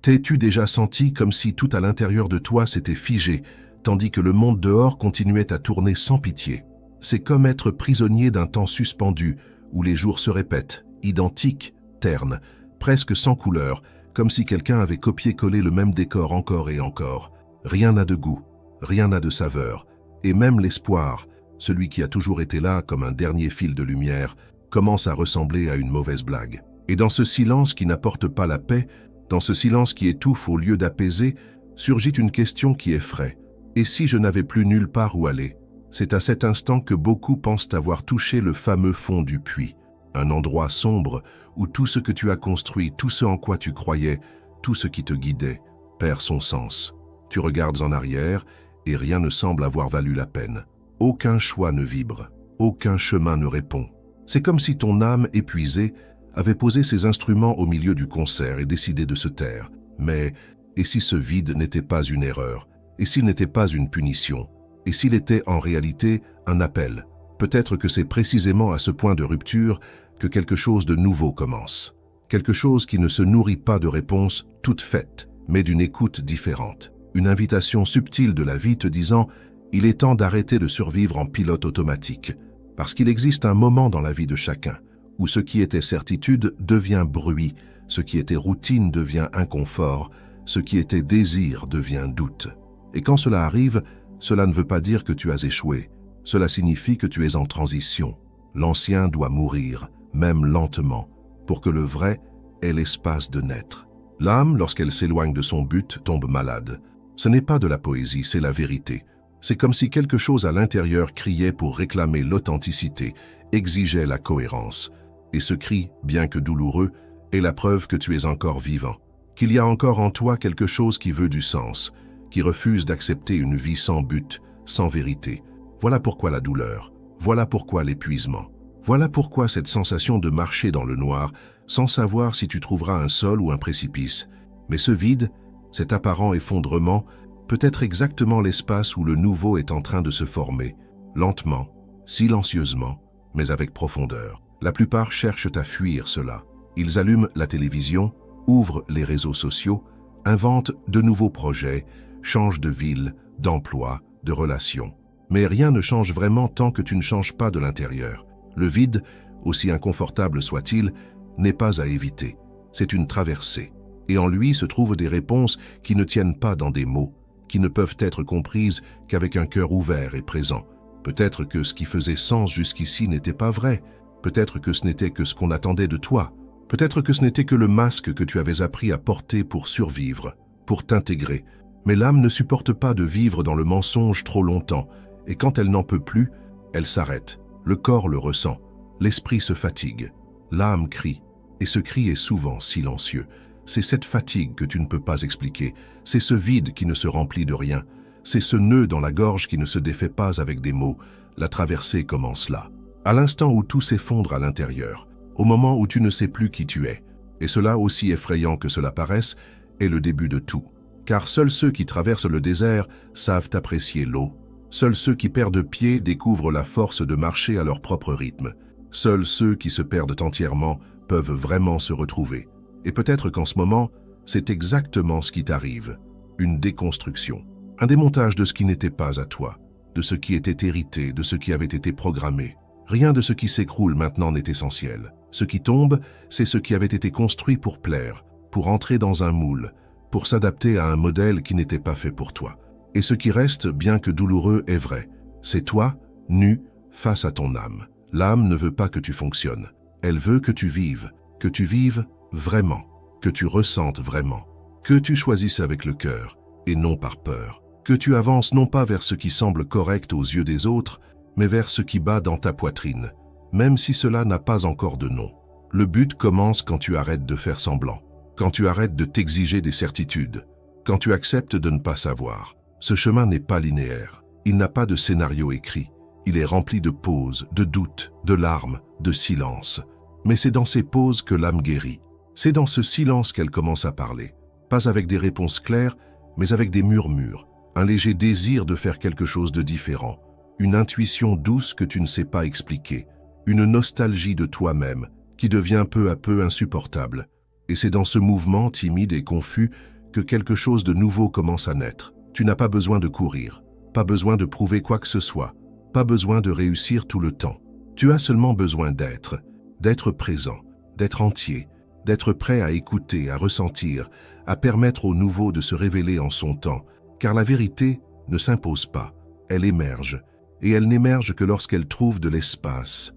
T'es-tu déjà senti comme si tout à l'intérieur de toi s'était figé, tandis que le monde dehors continuait à tourner sans pitié? C'est comme être prisonnier d'un temps suspendu, où les jours se répètent, identiques, ternes, presque sans couleur, comme si quelqu'un avait copié-collé le même décor encore et encore. Rien n'a de goût, rien n'a de saveur, et même l'espoir, celui qui a toujours été là comme un dernier fil de lumière, commence à ressembler à une mauvaise blague. Et dans ce silence qui n'apporte pas la paix, dans ce silence qui étouffe au lieu d'apaiser, surgit une question qui effraie. Et si je n'avais plus nulle part où aller? C'est à cet instant que beaucoup pensent avoir touché le fameux fond du puits, un endroit sombre où tout ce que tu as construit, tout ce en quoi tu croyais, tout ce qui te guidait, perd son sens. Tu regardes en arrière et rien ne semble avoir valu la peine. Aucun choix ne vibre, aucun chemin ne répond. C'est comme si ton âme épuisée avait posé ses instruments au milieu du concert et décidé de se taire. Mais, et si ce vide n'était pas une erreur? Et s'il n'était pas une punition? Et s'il était en réalité un appel? Peut-être que c'est précisément à ce point de rupture que quelque chose de nouveau commence. Quelque chose qui ne se nourrit pas de réponses toutes faites, mais d'une écoute différente. Une invitation subtile de la vie te disant « Il est temps d'arrêter de survivre en pilote automatique ». Parce qu'il existe un moment dans la vie de chacun où ce qui était certitude devient bruit, ce qui était routine devient inconfort, ce qui était désir devient doute. Et quand cela arrive, cela ne veut pas dire que tu as échoué. Cela signifie que tu es en transition. L'ancien doit mourir, même lentement, pour que le vrai ait l'espace de naître. L'âme, lorsqu'elle s'éloigne de son but, tombe malade. Ce n'est pas de la poésie, c'est la vérité. C'est comme si quelque chose à l'intérieur criait pour réclamer l'authenticité, exigeait la cohérence. Et ce cri, bien que douloureux, est la preuve que tu es encore vivant, qu'il y a encore en toi quelque chose qui veut du sens, qui refuse d'accepter une vie sans but, sans vérité. Voilà pourquoi la douleur, voilà pourquoi l'épuisement, voilà pourquoi cette sensation de marcher dans le noir, sans savoir si tu trouveras un sol ou un précipice. Mais ce vide, cet apparent effondrement, peut être exactement l'espace où le nouveau est en train de se former, lentement, silencieusement, mais avec profondeur. La plupart cherchent à fuir cela. Ils allument la télévision, ouvrent les réseaux sociaux, inventent de nouveaux projets, changent de ville, d'emploi, de relations. Mais rien ne change vraiment tant que tu ne changes pas de l'intérieur. Le vide, aussi inconfortable soit-il, n'est pas à éviter. C'est une traversée. Et en lui se trouvent des réponses qui ne tiennent pas dans des mots, qui ne peuvent être comprises qu'avec un cœur ouvert et présent. Peut-être que ce qui faisait sens jusqu'ici n'était pas vrai. Peut-être que ce n'était que ce qu'on attendait de toi. Peut-être que ce n'était que le masque que tu avais appris à porter pour survivre, pour t'intégrer. Mais l'âme ne supporte pas de vivre dans le mensonge trop longtemps, et quand elle n'en peut plus, elle s'arrête. Le corps le ressent, l'esprit se fatigue. L'âme crie, et ce cri est souvent silencieux. C'est cette fatigue que tu ne peux pas expliquer, c'est ce vide qui ne se remplit de rien, c'est ce nœud dans la gorge qui ne se défait pas avec des mots. La traversée commence là. À l'instant où tout s'effondre à l'intérieur, au moment où tu ne sais plus qui tu es. Et cela, aussi effrayant que cela paraisse, est le début de tout. Car seuls ceux qui traversent le désert savent apprécier l'eau. Seuls ceux qui perdent pied découvrent la force de marcher à leur propre rythme. Seuls ceux qui se perdent entièrement peuvent vraiment se retrouver. Et peut-être qu'en ce moment, c'est exactement ce qui t'arrive. Une déconstruction. Un démontage de ce qui n'était pas à toi, de ce qui était hérité, de ce qui avait été programmé. Rien de ce qui s'écroule maintenant n'est essentiel. Ce qui tombe, c'est ce qui avait été construit pour plaire, pour entrer dans un moule, pour s'adapter à un modèle qui n'était pas fait pour toi. Et ce qui reste, bien que douloureux, est vrai. C'est toi, nu, face à ton âme. L'âme ne veut pas que tu fonctionnes. Elle veut que tu vives vraiment, que tu ressentes vraiment, que tu choisisses avec le cœur et non par peur, que tu avances non pas vers ce qui semble correct aux yeux des autres, mais vers ce qui bat dans ta poitrine, même si cela n'a pas encore de nom. Le but commence quand tu arrêtes de faire semblant, quand tu arrêtes de t'exiger des certitudes, quand tu acceptes de ne pas savoir. Ce chemin n'est pas linéaire, il n'a pas de scénario écrit, il est rempli de pauses, de doutes, de larmes, de silences. Mais c'est dans ces pauses que l'âme guérit. C'est dans ce silence qu'elle commence à parler, pas avec des réponses claires, mais avec des murmures, un léger désir de faire quelque chose de différent, une intuition douce que tu ne sais pas expliquer, une nostalgie de toi-même qui devient peu à peu insupportable. Et c'est dans ce mouvement timide et confus que quelque chose de nouveau commence à naître. Tu n'as pas besoin de courir, pas besoin de prouver quoi que ce soit, pas besoin de réussir tout le temps. Tu as seulement besoin d'être présent, d'être entier, d'être prêt à écouter, à ressentir, à permettre au nouveau de se révéler en son temps, car la vérité ne s'impose pas, elle émerge, et elle n'émerge que lorsqu'elle trouve de l'espace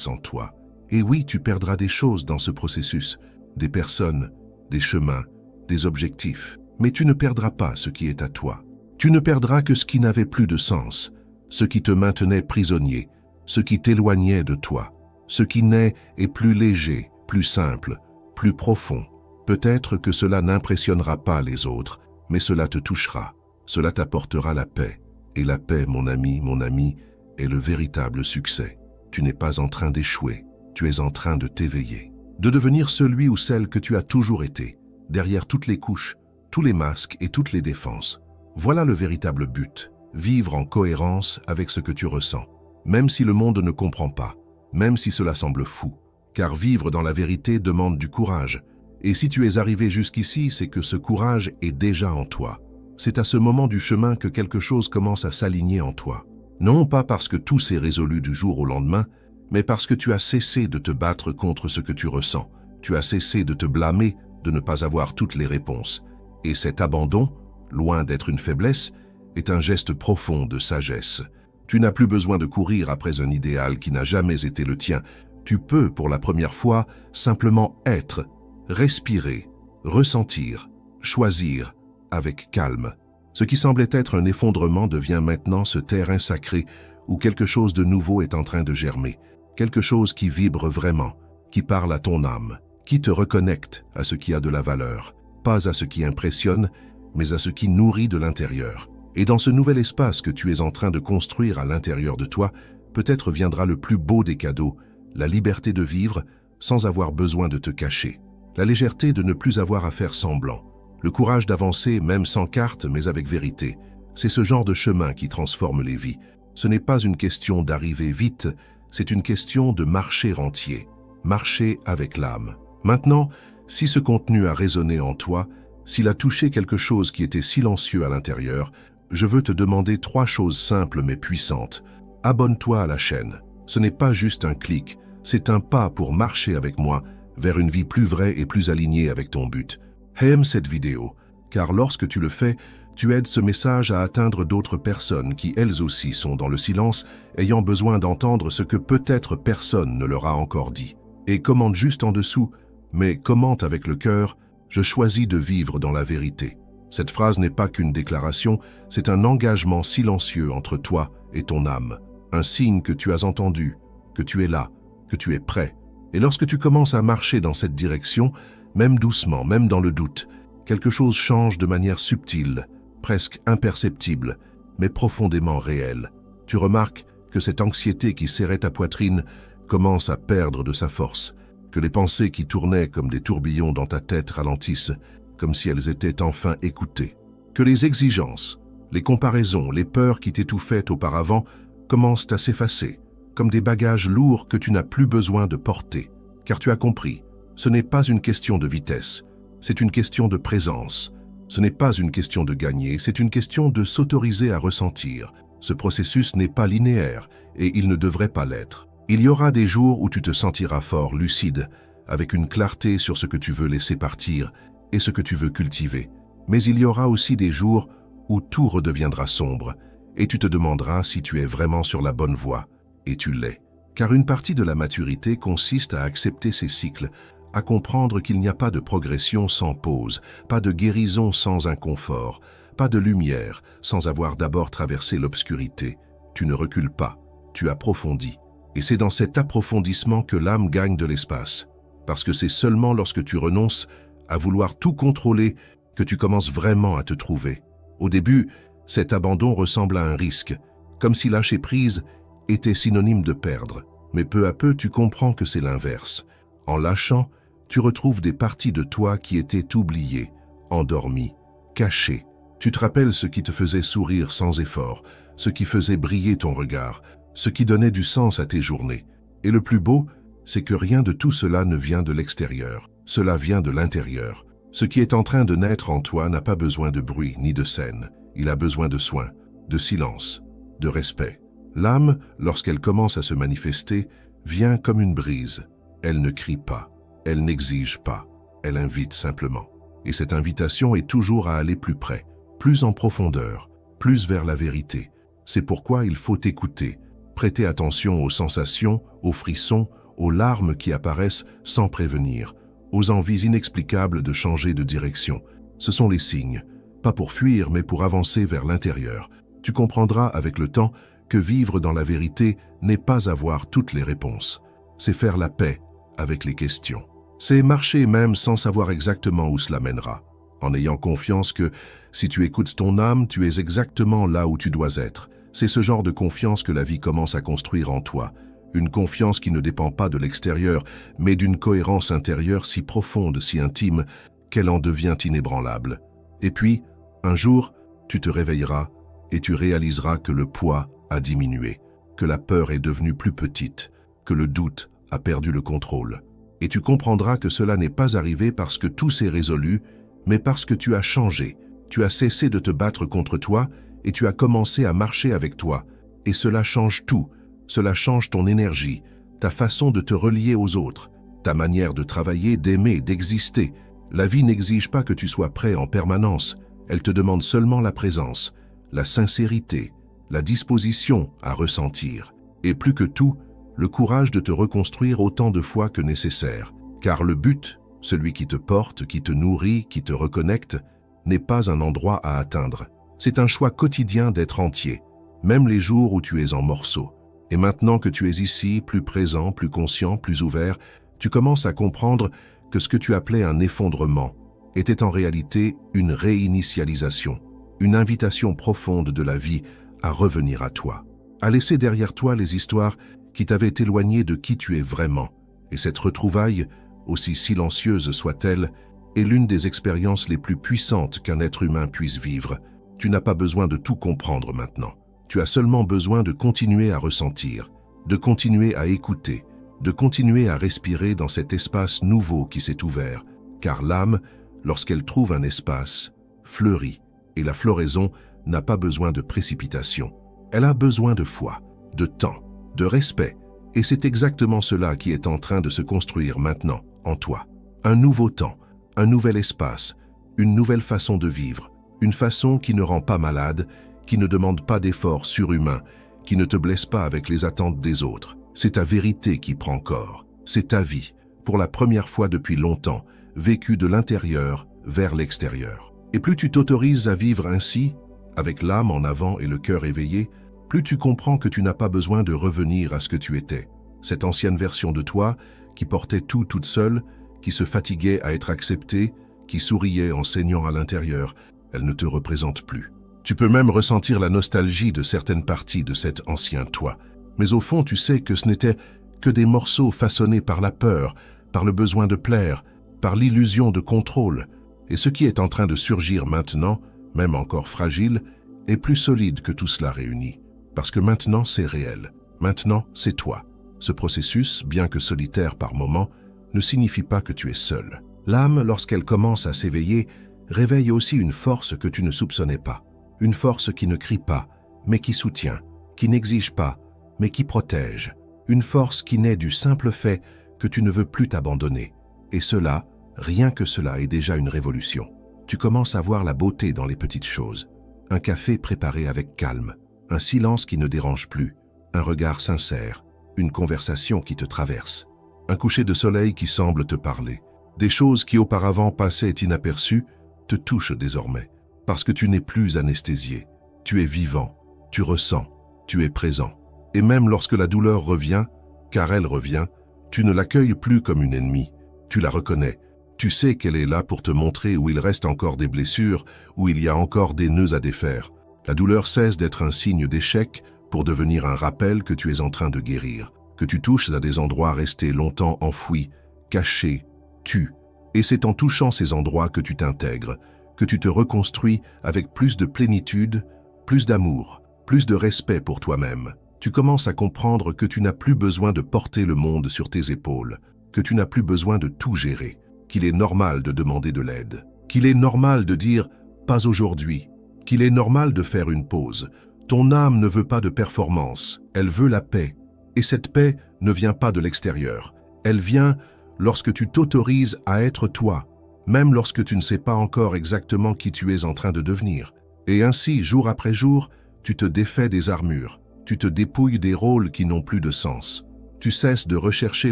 en toi. Et oui, tu perdras des choses dans ce processus, des personnes, des chemins, des objectifs, mais tu ne perdras pas ce qui est à toi. Tu ne perdras que ce qui n'avait plus de sens, ce qui te maintenait prisonnier, ce qui t'éloignait de toi. Ce qui naît est plus léger, plus simple, plus profond. Peut-être que cela n'impressionnera pas les autres, mais cela te touchera, cela t'apportera la paix. Et la paix, mon ami, est le véritable succès. Tu n'es pas en train d'échouer, tu es en train de t'éveiller, de devenir celui ou celle que tu as toujours été, derrière toutes les couches, tous les masques et toutes les défenses. Voilà le véritable but, vivre en cohérence avec ce que tu ressens, même si le monde ne comprend pas, même si cela semble fou, car vivre dans la vérité demande du courage. Et si tu es arrivé jusqu'ici, c'est que ce courage est déjà en toi. C'est à ce moment du chemin que quelque chose commence à s'aligner en toi. Non pas parce que tout s'est résolu du jour au lendemain, mais parce que tu as cessé de te battre contre ce que tu ressens. Tu as cessé de te blâmer de ne pas avoir toutes les réponses. Et cet abandon, loin d'être une faiblesse, est un geste profond de sagesse. Tu n'as plus besoin de courir après un idéal qui n'a jamais été le tien. Tu peux, pour la première fois, simplement être, respirer, ressentir, choisir, avec calme. Ce qui semblait être un effondrement devient maintenant ce terrain sacré où quelque chose de nouveau est en train de germer. Quelque chose qui vibre vraiment, qui parle à ton âme, qui te reconnecte à ce qui a de la valeur, pas à ce qui impressionne, mais à ce qui nourrit de l'intérieur. Et dans ce nouvel espace que tu es en train de construire à l'intérieur de toi, peut-être viendra le plus beau des cadeaux, la liberté de vivre sans avoir besoin de te cacher, la légèreté de ne plus avoir à faire semblant, le courage d'avancer même sans carte mais avec vérité. C'est ce genre de chemin qui transforme les vies. Ce n'est pas une question d'arriver vite, c'est une question de marcher entier, marcher avec l'âme. Maintenant, si ce contenu a résonné en toi, s'il a touché quelque chose qui était silencieux à l'intérieur, je veux te demander 3 choses simples mais puissantes. Abonne-toi à la chaîne. Ce n'est pas juste un clic, c'est un pas pour marcher avec moi vers une vie plus vraie et plus alignée avec ton but. Aime cette vidéo, car lorsque tu le fais, tu aides ce message à atteindre d'autres personnes qui elles aussi sont dans le silence, ayant besoin d'entendre ce que peut-être personne ne leur a encore dit. Et commente juste en dessous, mais commente avec le cœur, je choisis de vivre dans la vérité. Cette phrase n'est pas qu'une déclaration, c'est un engagement silencieux entre toi et ton âme. Un signe que tu as entendu, que tu es là, que tu es prêt. Et lorsque tu commences à marcher dans cette direction, même doucement, même dans le doute, quelque chose change de manière subtile, presque imperceptible, mais profondément réelle. Tu remarques que cette anxiété qui serrait ta poitrine commence à perdre de sa force, que les pensées qui tournaient comme des tourbillons dans ta tête ralentissent, comme si elles étaient enfin écoutées. Que les exigences, les comparaisons, les peurs qui t'étouffaient auparavant commencent à s'effacer, comme des bagages lourds que tu n'as plus besoin de porter. Car tu as compris, ce n'est pas une question de vitesse, c'est une question de présence. Ce n'est pas une question de gagner, c'est une question de s'autoriser à ressentir. Ce processus n'est pas linéaire et il ne devrait pas l'être. Il y aura des jours où tu te sentiras fort, lucide, avec une clarté sur ce que tu veux laisser partir et ce que tu veux cultiver. Mais il y aura aussi des jours où tout redeviendra sombre et tu te demanderas si tu es vraiment sur la bonne voie. Et tu l'es. Car une partie de la maturité consiste à accepter ces cycles, à comprendre qu'il n'y a pas de progression sans pause, pas de guérison sans inconfort, pas de lumière sans avoir d'abord traversé l'obscurité. Tu ne recules pas, tu approfondis. Et c'est dans cet approfondissement que l'âme gagne de l'espace. Parce que c'est seulement lorsque tu renonces à vouloir tout contrôler que tu commences vraiment à te trouver. Au début, cet abandon ressemble à un risque, comme si lâcher prise était synonyme de perdre. Mais peu à peu, tu comprends que c'est l'inverse. En lâchant, tu retrouves des parties de toi qui étaient oubliées, endormies, cachées. Tu te rappelles ce qui te faisait sourire sans effort, ce qui faisait briller ton regard, ce qui donnait du sens à tes journées. Et le plus beau, c'est que rien de tout cela ne vient de l'extérieur. Cela vient de l'intérieur. Ce qui est en train de naître en toi n'a pas besoin de bruit ni de scène. Il a besoin de soin, de silence, de respect. L'âme, lorsqu'elle commence à se manifester, vient comme une brise. Elle ne crie pas, elle n'exige pas, elle invite simplement. Et cette invitation est toujours à aller plus près, plus en profondeur, plus vers la vérité. C'est pourquoi il faut écouter, prêter attention aux sensations, aux frissons, aux larmes qui apparaissent sans prévenir, aux envies inexplicables de changer de direction. Ce sont les signes, pas pour fuir mais pour avancer vers l'intérieur. Tu comprendras avec le temps que vivre dans la vérité n'est pas avoir toutes les réponses. C'est faire la paix avec les questions. C'est marcher même sans savoir exactement où cela mènera, en ayant confiance que si tu écoutes ton âme, tu es exactement là où tu dois être. C'est ce genre de confiance que la vie commence à construire en toi. Une confiance qui ne dépend pas de l'extérieur, mais d'une cohérence intérieure si profonde, si intime, qu'elle en devient inébranlable. Et puis, un jour, tu te réveilleras et tu réaliseras que le poids a diminué, que la peur est devenue plus petite, que le doute a perdu le contrôle. Et tu comprendras que cela n'est pas arrivé parce que tout s'est résolu, mais parce que tu as changé. Tu as cessé de te battre contre toi et tu as commencé à marcher avec toi. Et cela change tout. Cela change ton énergie, ta façon de te relier aux autres, ta manière de travailler, d'aimer, d'exister. La vie n'exige pas que tu sois prêt en permanence. Elle te demande seulement la présence, la sincérité, la disposition à ressentir. Et plus que tout, le courage de te reconstruire autant de fois que nécessaire. Car le but, celui qui te porte, qui te nourrit, qui te reconnecte, n'est pas un endroit à atteindre. C'est un choix quotidien d'être entier, même les jours où tu es en morceaux. Et maintenant que tu es ici, plus présent, plus conscient, plus ouvert, tu commences à comprendre que ce que tu appelais un effondrement était en réalité une réinitialisation, une invitation profonde de la vie à revenir à toi, à laisser derrière toi les histoires qui t'avaient éloigné de qui tu es vraiment. Et cette retrouvaille, aussi silencieuse soit-elle, est l'une des expériences les plus puissantes qu'un être humain puisse vivre. Tu n'as pas besoin de tout comprendre maintenant. Tu as seulement besoin de continuer à ressentir, de continuer à écouter, de continuer à respirer dans cet espace nouveau qui s'est ouvert, car l'âme, lorsqu'elle trouve un espace, fleurit, et la floraison n'a pas besoin de précipitation. Elle a besoin de foi, de temps, de respect, et c'est exactement cela qui est en train de se construire maintenant en toi. Un nouveau temps, un nouvel espace, une nouvelle façon de vivre, une façon qui ne rend pas malade, qui ne demande pas d'efforts surhumains, qui ne te blesse pas avec les attentes des autres. C'est ta vérité qui prend corps. C'est ta vie, pour la première fois depuis longtemps, vécue de l'intérieur vers l'extérieur. Et plus tu t'autorises à vivre ainsi, avec l'âme en avant et le cœur éveillé, plus tu comprends que tu n'as pas besoin de revenir à ce que tu étais. Cette ancienne version de toi, qui portait tout toute seule, qui se fatiguait à être acceptée, qui souriait en saignant à l'intérieur, elle ne te représente plus. Tu peux même ressentir la nostalgie de certaines parties de cet ancien toi. Mais au fond, tu sais que ce n'était que des morceaux façonnés par la peur, par le besoin de plaire, par l'illusion de contrôle. Et ce qui est en train de surgir maintenant, même encore fragile, est plus solide que tout cela réuni. Parce que maintenant, c'est réel. Maintenant, c'est toi. Ce processus, bien que solitaire par moments, ne signifie pas que tu es seul. L'âme, lorsqu'elle commence à s'éveiller, réveille aussi une force que tu ne soupçonnais pas. Une force qui ne crie pas, mais qui soutient, qui n'exige pas, mais qui protège. Une force qui naît du simple fait que tu ne veux plus t'abandonner. Et cela, rien que cela est déjà une révolution. Tu commences à voir la beauté dans les petites choses. Un café préparé avec calme, un silence qui ne dérange plus, un regard sincère, une conversation qui te traverse, un coucher de soleil qui semble te parler. Des choses qui auparavant passaient inaperçues te touchent désormais. Parce que tu n'es plus anesthésié, tu es vivant, tu ressens, tu es présent. Et même lorsque la douleur revient, car elle revient, tu ne l'accueilles plus comme une ennemie, tu la reconnais. Tu sais qu'elle est là pour te montrer où il reste encore des blessures, où il y a encore des nœuds à défaire. La douleur cesse d'être un signe d'échec pour devenir un rappel que tu es en train de guérir, que tu touches à des endroits restés longtemps enfouis, cachés, tus. Et c'est en touchant ces endroits que tu t'intègres, que tu te reconstruis avec plus de plénitude, plus d'amour, plus de respect pour toi-même. Tu commences à comprendre que tu n'as plus besoin de porter le monde sur tes épaules, que tu n'as plus besoin de tout gérer, qu'il est normal de demander de l'aide, qu'il est normal de dire « pas aujourd'hui », qu'il est normal de faire une pause. Ton âme ne veut pas de performance, elle veut la paix. Et cette paix ne vient pas de l'extérieur. Elle vient lorsque tu t'autorises à être toi, même lorsque tu ne sais pas encore exactement qui tu es en train de devenir. Et ainsi, jour après jour, tu te défais des armures, tu te dépouilles des rôles qui n'ont plus de sens. Tu cesses de rechercher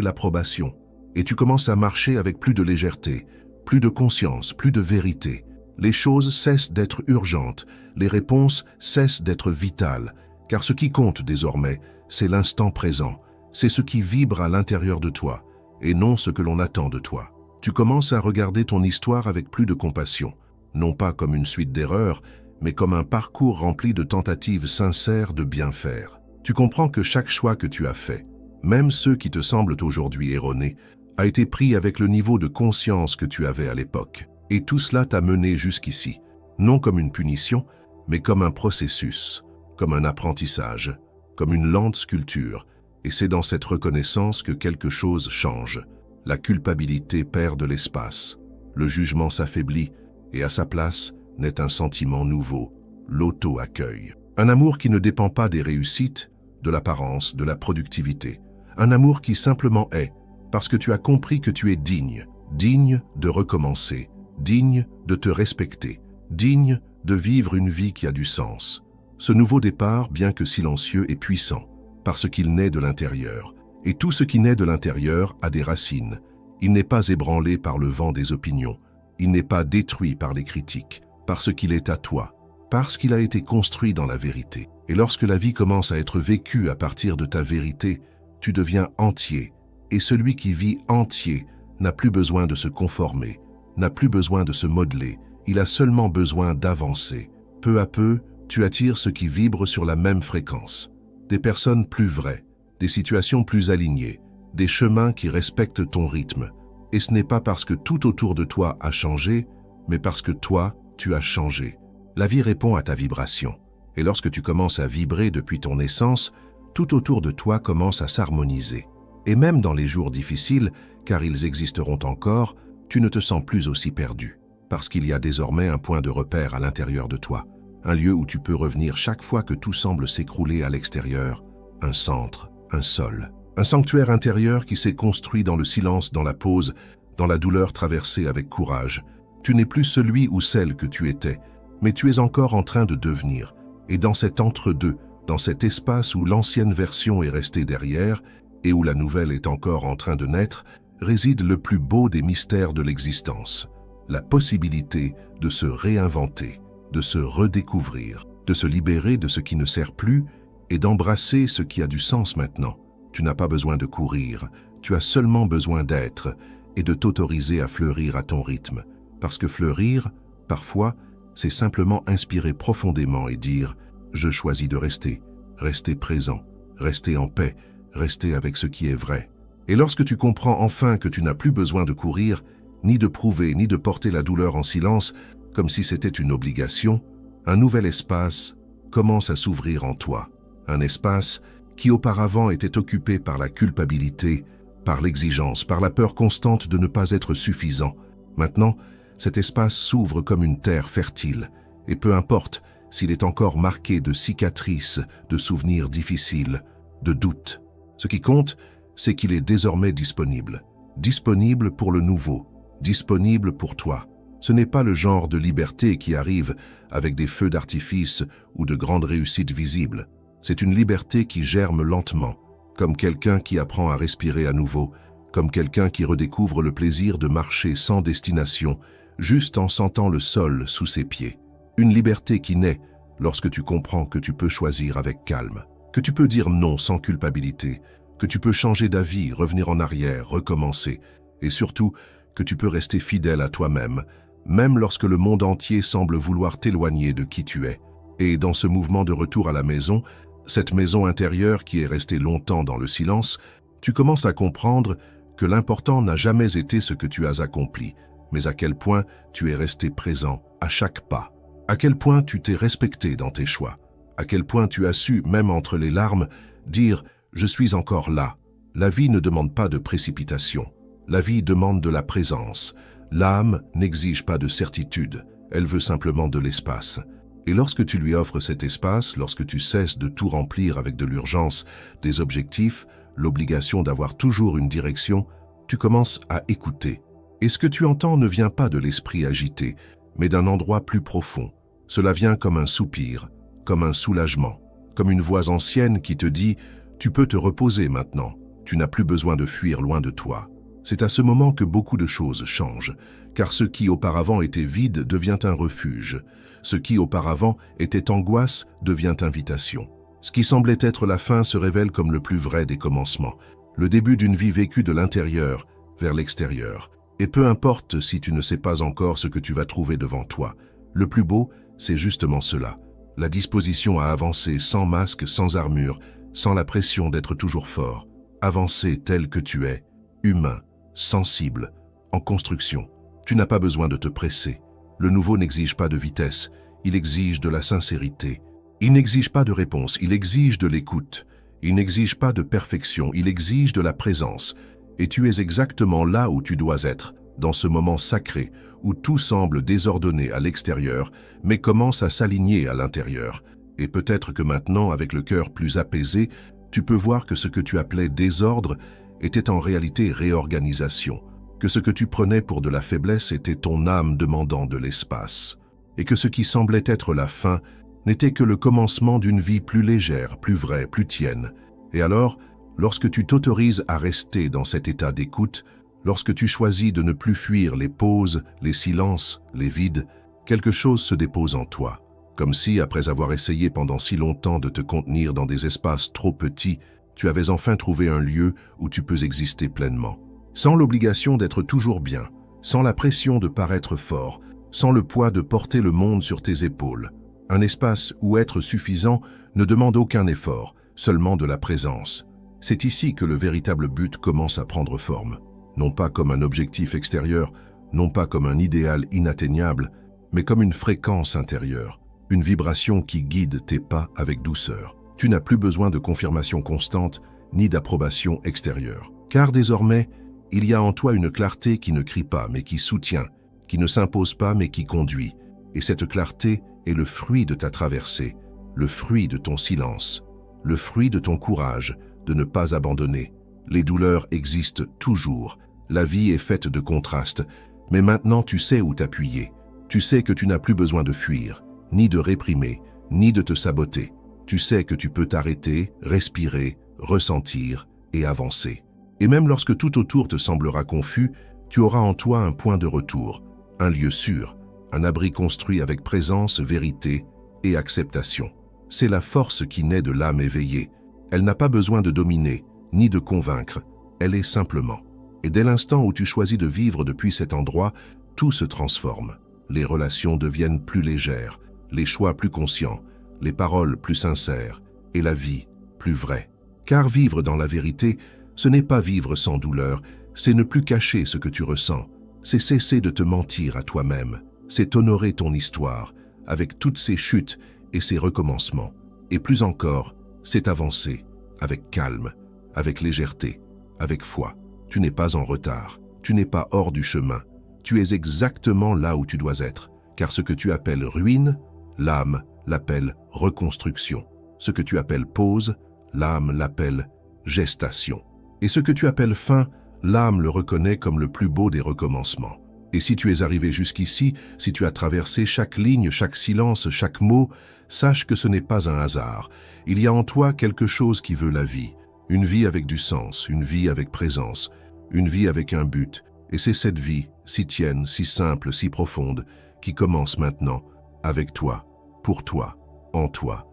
l'approbation et tu commences à marcher avec plus de légèreté, plus de conscience, plus de vérité. Les choses cessent d'être urgentes, les réponses cessent d'être vitales, car ce qui compte désormais, c'est l'instant présent, c'est ce qui vibre à l'intérieur de toi, et non ce que l'on attend de toi. Tu commences à regarder ton histoire avec plus de compassion, non pas comme une suite d'erreurs, mais comme un parcours rempli de tentatives sincères de bien faire. Tu comprends que chaque choix que tu as fait, même ceux qui te semblent aujourd'hui erronés, a été pris avec le niveau de conscience que tu avais à l'époque. Et tout cela t'a mené jusqu'ici, non comme une punition, mais comme un processus, comme un apprentissage, comme une lente sculpture. Et c'est dans cette reconnaissance que quelque chose change. La culpabilité perd de l'espace, le jugement s'affaiblit, et à sa place naît un sentiment nouveau, l'auto-accueil. Un amour qui ne dépend pas des réussites, de l'apparence, de la productivité. Un amour qui simplement est, parce que tu as compris que tu es digne, digne de recommencer, digne de te respecter, digne de vivre une vie qui a du sens. Ce nouveau départ, bien que silencieux, est puissant, parce qu'il naît de l'intérieur. Et tout ce qui naît de l'intérieur a des racines. Il n'est pas ébranlé par le vent des opinions. Il n'est pas détruit par les critiques, parce qu'il est à toi, parce qu'il a été construit dans la vérité. Et lorsque la vie commence à être vécue à partir de ta vérité, tu deviens entier. Et celui qui vit entier n'a plus besoin de se conformer, n'a plus besoin de se modeler, il a seulement besoin d'avancer. Peu à peu, tu attires ce qui vibre sur la même fréquence. Des personnes plus vraies, des situations plus alignées, des chemins qui respectent ton rythme. Et ce n'est pas parce que tout autour de toi a changé, mais parce que toi, tu as changé. La vie répond à ta vibration. Et lorsque tu commences à vibrer depuis ton essence, tout autour de toi commence à s'harmoniser. Et même dans les jours difficiles, car ils existeront encore, tu ne te sens plus aussi perdu, parce qu'il y a désormais un point de repère à l'intérieur de toi, un lieu où tu peux revenir chaque fois que tout semble s'écrouler à l'extérieur, un centre, un sol, un sanctuaire intérieur qui s'est construit dans le silence, dans la pause, dans la douleur traversée avec courage. Tu n'es plus celui ou celle que tu étais, mais tu es encore en train de devenir, et dans cet entre-deux, dans cet espace où l'ancienne version est restée derrière et où la nouvelle est encore en train de naître, réside le plus beau des mystères de l'existence, la possibilité de se réinventer, de se redécouvrir, de se libérer de ce qui ne sert plus et d'embrasser ce qui a du sens maintenant. Tu n'as pas besoin de courir, tu as seulement besoin d'être et de t'autoriser à fleurir à ton rythme. Parce que fleurir, parfois, c'est simplement inspirer profondément et dire « Je choisis de rester, rester présent, rester en paix, rester avec ce qui est vrai ». Et lorsque tu comprends enfin que tu n'as plus besoin de courir, ni de prouver, ni de porter la douleur en silence, comme si c'était une obligation, un nouvel espace commence à s'ouvrir en toi. Un espace qui auparavant était occupé par la culpabilité, par l'exigence, par la peur constante de ne pas être suffisant. Maintenant, cet espace s'ouvre comme une terre fertile, et peu importe s'il est encore marqué de cicatrices, de souvenirs difficiles, de doutes. Ce qui compte, c'est qu'il est désormais disponible. Disponible pour le nouveau, disponible pour toi. Ce n'est pas le genre de liberté qui arrive avec des feux d'artifice ou de grandes réussites visibles. C'est une liberté qui germe lentement, comme quelqu'un qui apprend à respirer à nouveau, comme quelqu'un qui redécouvre le plaisir de marcher sans destination, juste en sentant le sol sous ses pieds. Une liberté qui naît lorsque tu comprends que tu peux choisir avec calme, que tu peux dire non sans culpabilité, que tu peux changer d'avis, revenir en arrière, recommencer, et surtout que tu peux rester fidèle à toi-même, même lorsque le monde entier semble vouloir t'éloigner de qui tu es. Et dans ce mouvement de retour à la maison, cette maison intérieure qui est restée longtemps dans le silence, tu commences à comprendre que l'important n'a jamais été ce que tu as accompli, mais à quel point tu es resté présent à chaque pas, à quel point tu t'es respecté dans tes choix, à quel point tu as su, même entre les larmes, dire « je suis encore là ». La vie ne demande pas de précipitation, La vie demande de la présence. L'âme n'exige pas de certitude, elle veut simplement de l'espace. Et lorsque tu lui offres cet espace, lorsque tu cesses de tout remplir avec de l'urgence, des objectifs, l'obligation d'avoir toujours une direction, tu commences à écouter. Et ce que tu entends ne vient pas de l'esprit agité, mais d'un endroit plus profond. Cela vient comme un soupir, comme un soulagement, comme une voix ancienne qui te dit « Tu peux te reposer maintenant, tu n'as plus besoin de fuir loin de toi ». C'est à ce moment que beaucoup de choses changent, car ce qui auparavant était vide devient un refuge. Ce qui auparavant était angoisse devient invitation. Ce qui semblait être la fin se révèle comme le plus vrai des commencements, le début d'une vie vécue de l'intérieur vers l'extérieur. Et peu importe si tu ne sais pas encore ce que tu vas trouver devant toi, le plus beau, c'est justement cela. La disposition à avancer sans masque, sans armure, sans la pression d'être toujours fort. Avancer tel que tu es, humain, sensible, en construction. Tu n'as pas besoin de te presser. Le nouveau n'exige pas de vitesse, il exige de la sincérité. Il n'exige pas de réponse, il exige de l'écoute. Il n'exige pas de perfection, il exige de la présence. Et tu es exactement là où tu dois être, dans ce moment sacré, où tout semble désordonné à l'extérieur, mais commence à s'aligner à l'intérieur. Et peut-être que maintenant, avec le cœur plus apaisé, tu peux voir que ce que tu appelais désordre était en réalité réorganisation, que ce que tu prenais pour de la faiblesse était ton âme demandant de l'espace, et que ce qui semblait être la fin n'était que le commencement d'une vie plus légère, plus vraie, plus tienne. Et alors, lorsque tu t'autorises à rester dans cet état d'écoute, lorsque tu choisis de ne plus fuir les pauses, les silences, les vides, quelque chose se dépose en toi, comme si, après avoir essayé pendant si longtemps de te contenir dans des espaces trop petits, tu avais enfin trouvé un lieu où tu peux exister pleinement. Sans l'obligation d'être toujours bien, sans la pression de paraître fort, sans le poids de porter le monde sur tes épaules. Un espace où être suffisant ne demande aucun effort, seulement de la présence. C'est ici que le véritable but commence à prendre forme. Non pas comme un objectif extérieur, non pas comme un idéal inatteignable, mais comme une fréquence intérieure, une vibration qui guide tes pas avec douceur. Tu n'as plus besoin de confirmation constante ni d'approbation extérieure. Car désormais, il y a en toi une clarté qui ne crie pas mais qui soutient, qui ne s'impose pas mais qui conduit. Et cette clarté est le fruit de ta traversée, le fruit de ton silence, le fruit de ton courage de ne pas abandonner. Les douleurs existent toujours, la vie est faite de contrastes, mais maintenant tu sais où t'appuyer. Tu sais que tu n'as plus besoin de fuir, ni de réprimer, ni de te saboter. Tu sais que tu peux t'arrêter, respirer, ressentir et avancer. Et même lorsque tout autour te semblera confus, tu auras en toi un point de retour, un lieu sûr, un abri construit avec présence, vérité et acceptation. C'est la force qui naît de l'âme éveillée. Elle n'a pas besoin de dominer, ni de convaincre, elle est simplement. Et dès l'instant où tu choisis de vivre depuis cet endroit, tout se transforme. Les relations deviennent plus légères, les choix plus conscients, les paroles plus sincères et la vie plus vraie. Car vivre dans la vérité, ce n'est pas vivre sans douleur, c'est ne plus cacher ce que tu ressens, c'est cesser de te mentir à toi-même, c'est honorer ton histoire, avec toutes ses chutes et ses recommencements. Et plus encore, c'est avancer, avec calme, avec légèreté, avec foi. Tu n'es pas en retard, tu n'es pas hors du chemin, tu es exactement là où tu dois être, car ce que tu appelles ruine, l'âme l'appelle reconstruction. Ce que tu appelles pause, l'âme l'appelle gestation. Et ce que tu appelles fin, l'âme le reconnaît comme le plus beau des recommencements. Et si tu es arrivé jusqu'ici, si tu as traversé chaque ligne, chaque silence, chaque mot, sache que ce n'est pas un hasard. Il y a en toi quelque chose qui veut la vie. Une vie avec du sens, une vie avec présence, une vie avec un but. Et c'est cette vie, si tienne, si simple, si profonde, qui commence maintenant, avec toi, pour toi, en toi.